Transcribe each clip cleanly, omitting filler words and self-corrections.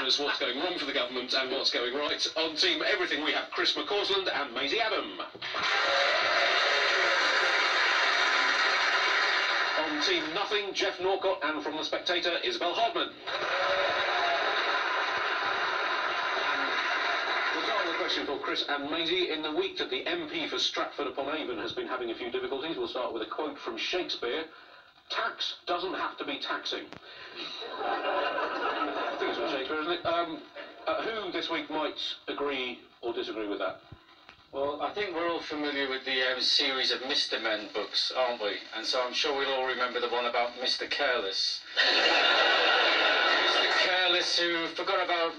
as what's going wrong for the government and what's going right. On Team Everything, we have Chris McCausland and Maisie Adam. On Team Nothing, Jeff Norcott, and from The Spectator, Isabel Hardman. We'll start with a question for Chris and Maisie. In the week that the MP for Stratford-upon-Avon has been having a few difficulties, we'll start with a quote from Shakespeare. Tax doesn't have to be taxing. I think it's from Shakespeare, isn't it? Who this week might agree or disagree with that? Well, I think we're all familiar with the series of Mr. Men books, aren't we? And so I'm sure we'll all remember the one about Mr. Careless. Mr. Careless, who forgot about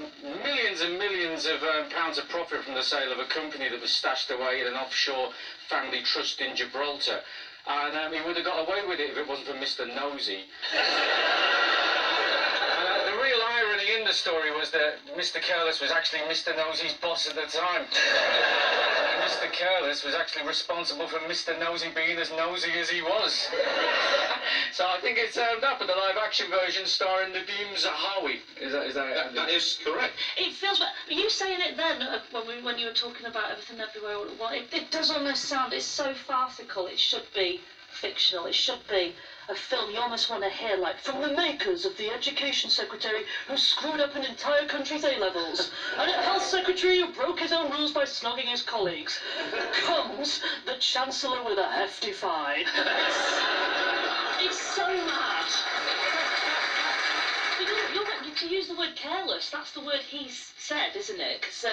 millions and millions of pounds of profit from the sale of a company that was stashed away in an offshore family trust in Gibraltar. And he would have got away with it if it wasn't for Mr. Nosy. The real irony in the story was that Mr. Careless was actually Mr. Nosy's boss at the time. Mr. Careless was actually responsible for Mr. Nosy being as nosy as he was. So I think it turned up in the live-action version starring Nadeem Zahawi. That is correct. It feels like you saying it then when you were talking about Everything Everywhere All at Once. It does almost sound. It's so farcical. It should be fictional. It should be a film you almost want to hear, like, from the makers of the Education Secretary who screwed up an entire country's A-levels, and a Health Secretary who broke his own rules by snogging his colleagues, comes the Chancellor with a hefty fine. It's so mad. To use the word careless, that's the word he's said, isn't it? Because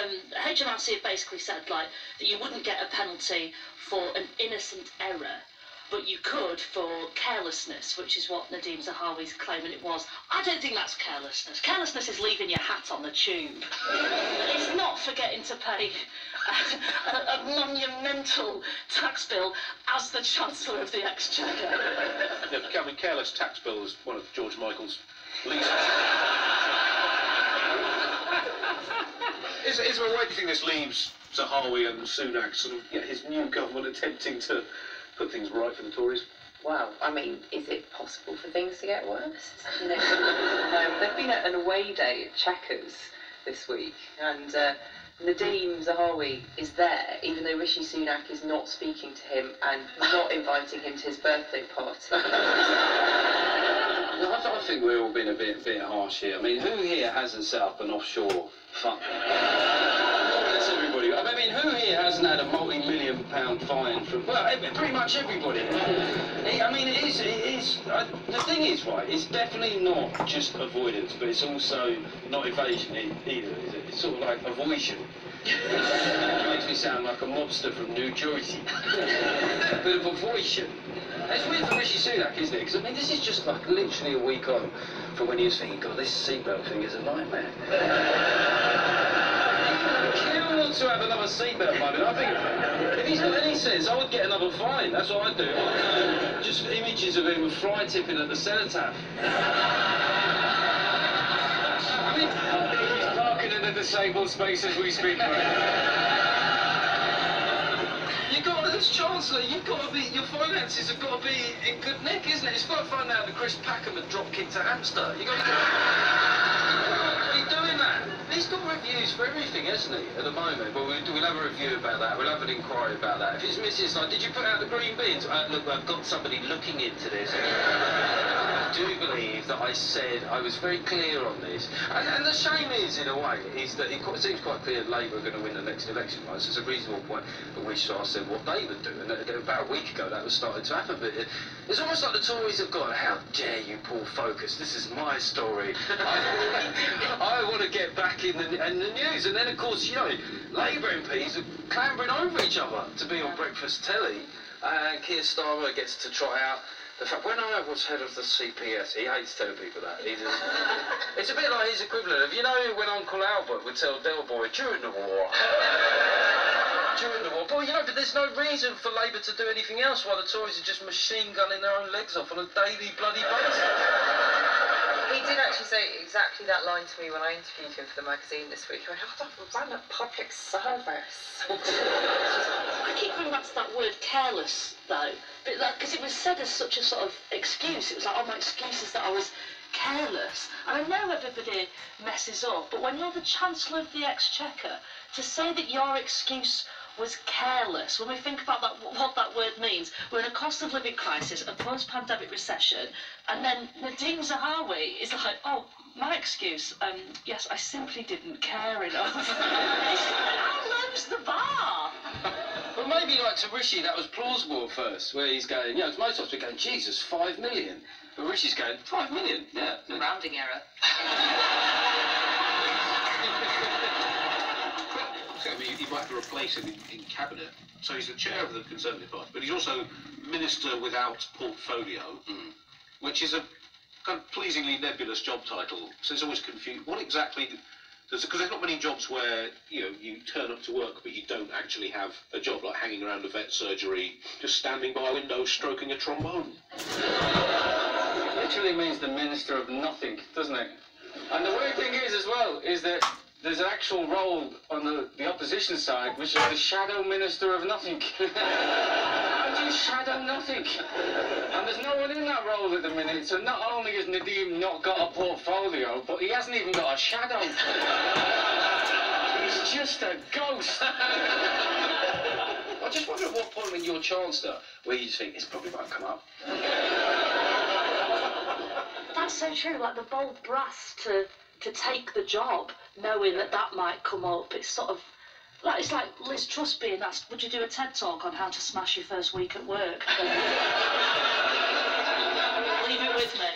HMRC have basically said, like, that you wouldn't get a penalty for an innocent error, but you could for carelessness, which is what Nadeem Zahawi's claiming it was. I don't think that's carelessness. Carelessness is leaving your hat on the tube. It's not forgetting to pay a monumental tax bill as the Chancellor of the Exchequer. Yeah, I mean, careless tax bill is one of George Michael's least... Isabel, where do you think this leaves Zahawi and Sunak, sort of, his new government attempting to put things right for the Tories? Well, I mean, is it possible for things to get worse? You know, they've been at an away day at Chequers this week, and Nadeem Zahawi is there, even though Rishi Sunak is not speaking to him and not inviting him to his birthday party. No, I think we're all being a bit harsh here. I mean, who here hasn't set up an offshore fund? That's everybody. I mean, who here hasn't had a multi-million-pound fine from... Well, pretty much everybody. I mean, it is... the thing is, right, it's definitely not just avoidance, but it's also not evasion either, is it? It's sort of like avoidance. It makes me sound like a mobster from New Jersey. A bit of avoidance. It's weird for Rishi Sunak, isn't it? Because, I mean, this is just like literally a week on from when he was thinking, God, this seatbelt thing is a nightmare. Kill not to have another seatbelt moment. I think if he's got any sense, I would get another fine. That's what I'd do. Just images of him with fly tipping at the cenotaph. I mean, He's parking in the disabled space as we speak, right? As Chancellor, you've got to be, your finances have got to be in good nick, isn't it? It's quite fun now that Chris Packham had drop-kicked a hamster. You've got to be doing that. He's got reviews for everything, hasn't he, at the moment? Well, we'll have a review about that. We'll have an inquiry about that. If it's missing, like, did you put out the green bins? Look, I've got somebody looking into this. I do believe that I said I was very clear on this. And the shame is, in a way, is that it seems quite clear that Labour are going to win the next election, right? So it's a reasonable point at which I said what they would do. And about a week ago, that was starting to happen. But it's almost like the Tories have gone, how dare you pull focus? This is my story. I want to get back in the news. And then, of course, you know, Labour MPs are clambering over each other to be on breakfast telly. And Keir Starmer gets to try out the fact, when I was head of the CPS, he hates telling people that. It's a bit like his equivalent of, you know, when Uncle Albert would tell Del Boy during the war. During the war. But, you know, but there's no reason for Labour to do anything else while the Tories are just machine gunning their own legs off on a daily bloody basis. He did actually say exactly that line to me when I interviewed him for the magazine this week. He went, oh, I'm a public service. I keep coming back to that word careless, though, because it was said as such a sort of excuse. It was like, oh, my excuse is that I was careless. And I know everybody messes up, but when you're the Chancellor of the Exchequer, to say that your excuse was careless, when we think about that, what that word means, we're in a cost of living crisis, a post-pandemic recession, and then Nadine Zahawi is like, oh, my excuse, yes, I simply didn't care enough. How low's the bar? Well, maybe like to Rishi that was plausible at first, where he's going, you know, most of us are going, Jesus, 5 million. But Rishi's going, 5 million, yeah. Rounding error. I mean, you might have to replace him in cabinet. So he's the chair of the Conservative Party, but he's also Minister without Portfolio, which is a kind of pleasingly nebulous job title. So it's always confused. What exactly? Because there's not many jobs where you turn up to work but you don't actually have a job, like hanging around a vet surgery, just standing by a window stroking a trombone. It literally means the Minister of Nothing, doesn't it? And the weird thing is as well, is that there's an actual role on the opposition side, which is the Shadow Minister of Nothing. How do you shadow nothing? And there's no one in that role at the minute, so not only has Nadeem not got a portfolio, but he hasn't even got a shadow. He's just a ghost. I just wonder at what point when you're Chancellor, where you just think, this probably won't come up. That's so true, like the bold brass to take the job, knowing that might come up. It's sort of like, it's like Liz Truss being asked, would you do a TED talk on how to smash your first week at work? Leave it with me.